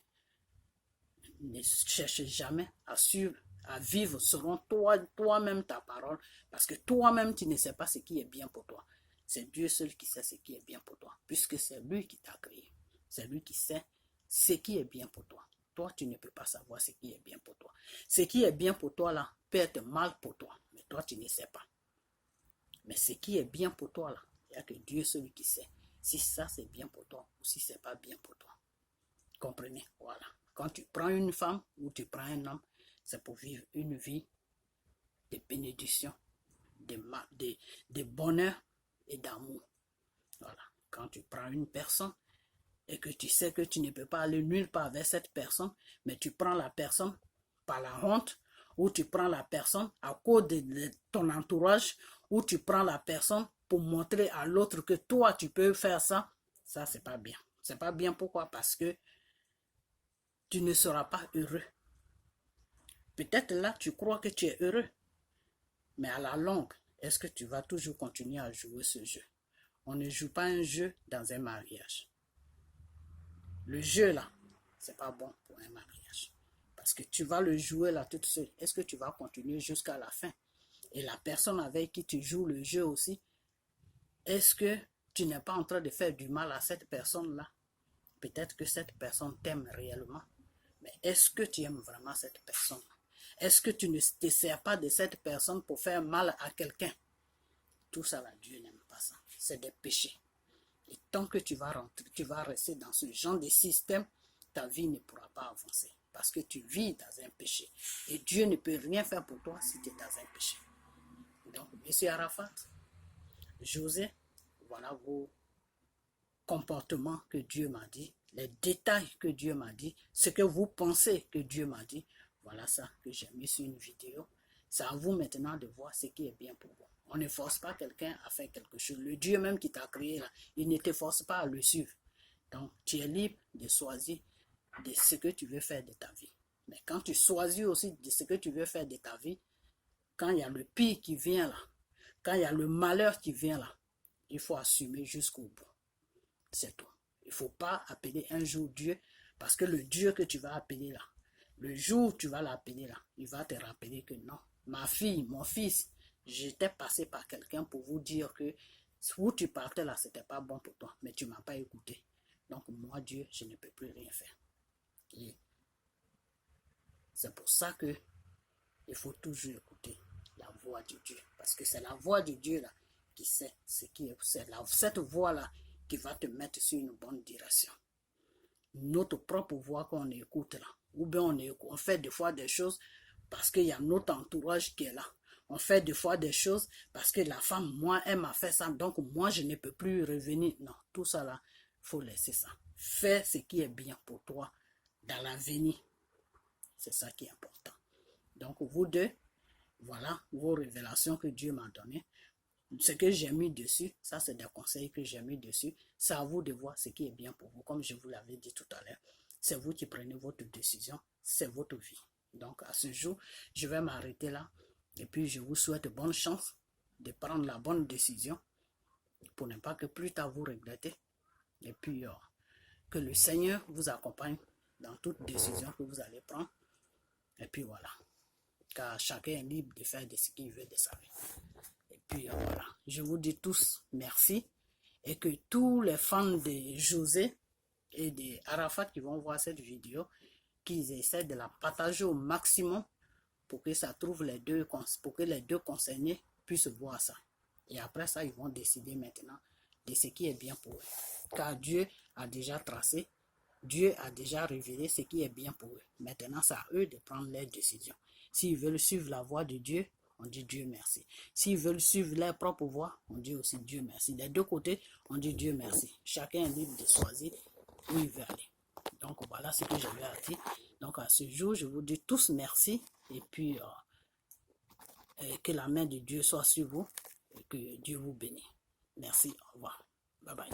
Ne cherche jamais à vivre selon toi-même ta parole, parce que toi-même tu ne sais pas ce qui est bien pour toi. C'est Dieu seul qui sait ce qui est bien pour toi, puisque c'est lui qui t'a créé. C'est lui qui sait ce qui est bien pour toi. Toi, tu ne peux pas savoir ce qui est bien pour toi. Ce qui est bien pour toi, là, peut être mal pour toi, mais toi, tu ne sais pas. Mais ce qui est bien pour toi, là, il n'y a que Dieu seul qui sait si ça, c'est bien pour toi ou si ce n'est pas bien pour toi. Comprenez? Voilà. Quand tu prends une femme ou tu prends un homme, c'est pour vivre une vie de bénédiction, de bonheur et d'amour. Voilà. Quand tu prends une personne et que tu sais que tu ne peux pas aller nulle part avec cette personne, mais tu prends la personne par la honte, ou tu prends la personne à cause de ton entourage, ou tu prends la personne pour montrer à l'autre que toi tu peux faire ça, ça c'est pas bien. C'est pas bien, pourquoi? Parce que tu ne seras pas heureux. Peut-être là tu crois que tu es heureux, mais à la longue, est-ce que tu vas toujours continuer à jouer ce jeu? On ne joue pas un jeu dans un mariage. Le jeu là, c'est pas bon pour un mariage. Parce que tu vas le jouer là toute seule. Est-ce que tu vas continuer jusqu'à la fin? Et la personne avec qui tu joues le jeu aussi, est-ce que tu n'es pas en train de faire du mal à cette personne-là? Peut-être que cette personne t'aime réellement. Mais est-ce que tu aimes vraiment cette personne? Est-ce que tu ne te sers pas de cette personne pour faire mal à quelqu'un? Tout ça là, Dieu n'aime pas ça. C'est des péchés. Et tant que tu vas rester dans ce genre de système, ta vie ne pourra pas avancer. Parce que tu vis dans un péché. Et Dieu ne peut rien faire pour toi si tu es dans un péché. Donc, M. Arafat, José, voilà vos comportements que Dieu m'a dit, les détails que Dieu m'a dit, ce que vous pensez que Dieu m'a dit. Voilà ça que j'ai mis sur une vidéo. C'est à vous maintenant de voir ce qui est bien pour vous. On ne force pas quelqu'un à faire quelque chose. Le Dieu même qui t'a créé là, il ne te force pas à le suivre. Donc, tu es libre de choisir de ce que tu veux faire de ta vie. Mais quand tu choisis aussi de ce que tu veux faire de ta vie, quand il y a le pire qui vient là, quand il y a le malheur qui vient là, il faut assumer jusqu'au bout. C'est tout. Il ne faut pas appeler un jour Dieu, parce que le Dieu que tu vas appeler là, le jour où tu vas l'appeler là, il va te rappeler que non, ma fille, mon fils, j'étais passé par quelqu'un pour vous dire que où tu partais là, c'était pas bon pour toi, mais tu ne m'as pas écouté. Donc moi, Dieu, je ne peux plus rien faire. Et c'est pour ça que il faut toujours écouter la voix de Dieu. Parce que c'est la voix de Dieu là qui sait ce qui est. C'est cette voix là qui va te mettre sur une bonne direction. Notre propre voix qu'on écoute là. Ou bien on fait des fois des choses parce qu'il y a notre entourage qui est là. On fait des fois des choses parce que la femme, moi, elle m'a fait ça. Donc moi, je ne peux plus revenir. Non, tout ça là, il faut laisser ça. Fais ce qui est bien pour toi dans l'avenir. C'est ça qui est important. Donc vous deux, voilà vos révélations que Dieu m'a données. Ce que j'ai mis dessus, ça c'est des conseils que j'ai mis dessus. C'est à vous de voir ce qui est bien pour vous. Comme je vous l'avais dit tout à l'heure, c'est vous qui prenez votre décision, c'est votre vie. Donc à ce jour, je vais m'arrêter là. Et puis je vous souhaite bonne chance de prendre la bonne décision pour ne pas que plus tard vous regrettez. Et puis que le Seigneur vous accompagne dans toute décision que vous allez prendre. Et puis voilà. Car chacun est libre de faire de ce qu'il veut de sa vie. Et puis voilà, je vous dis tous merci et que tous les fans de José et de Arafat qui vont voir cette vidéo, qu'ils essaient de la partager au maximum pour que ça trouve pour que les deux concernés puissent voir ça. Et après ça, ils vont décider maintenant de ce qui est bien pour eux. Car Dieu a déjà tracé, Dieu a déjà révélé ce qui est bien pour eux. Maintenant, c'est à eux de prendre leurs décisions. S'ils veulent suivre la voie de Dieu, on dit Dieu merci. S'ils veulent suivre leur propre voie, on dit aussi Dieu merci. Des deux côtés, on dit Dieu merci. Chacun est libre de choisir où il veut aller. Donc voilà ce que j'avais à dire. Donc à ce jour, je vous dis tous merci. Et puis que la main de Dieu soit sur vous et que Dieu vous bénisse. Merci, au revoir. Bye bye.